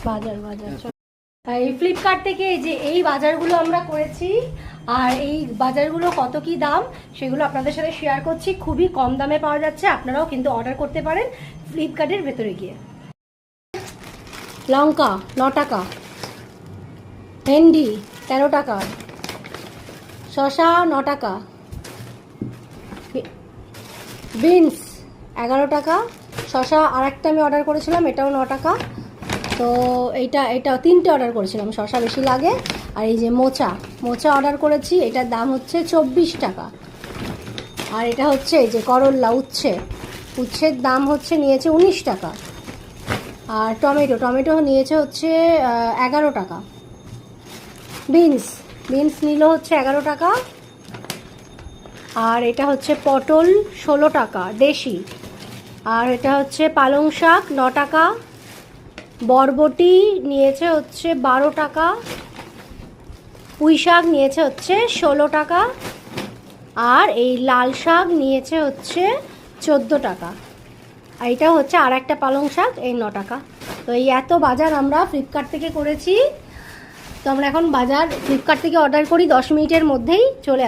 বাজার বাজার এই ফ্লিপকার্ট থেকে যে এই বাজারগুলো আমরা করেছি, আর এই বাজারগুলো কত কি দাম সেগুলো আপনাদের সাথে শেয়ার করছি। খুবই কম দামে পাওয়া যাচ্ছে, আপনারাও কিন্তু অর্ডার করতে পারেন ফ্লিপকার্টের ভেতরে গিয়ে। লঙ্কা 9 টাকা, ভেন্ডি 13 টাকা, শসা 9 টাকা, বিনস 11 টাকা, শসা আর একটা আমি অর্ডার করেছিলাম, এটাও 9 টাকা। তো এটা 3টে অর্ডার করেছিলাম, শসা বেশি লাগে। আর এই যে মোচা অর্ডার করেছি, এটার দাম হচ্ছে 24 টাকা। আর এটা হচ্ছে এই যে করল্লা উচ্ছের দাম হচ্ছে নিয়েছে 19 টাকা। আর টমেটো নিয়েছে হচ্ছে 11 টাকা। বিনস নিল হচ্ছে 11 টাকা। আর এটা হচ্ছে পটল 16 টাকা দেশি। আর এটা হচ্ছে পালং শাক 9 টাকা। বরবটি নিয়েছে হচ্ছে 12 টাকা। পুঁই শাক নিয়েছে হচ্ছে 16 টাকা। আর এই লাল শাক নিয়েছে হচ্ছে 14 টাকা। আর এটা হচ্ছে আর একটা পালং শাক, এই 9 টাকা। তো এই এত বাজার আমরা ফ্লিপকার্ট থেকে করেছি। তো আমরা এখন বাজার ফ্লিপকার্ট থেকে অর্ডার করি, 10 মিনিটের মধ্যেই চলে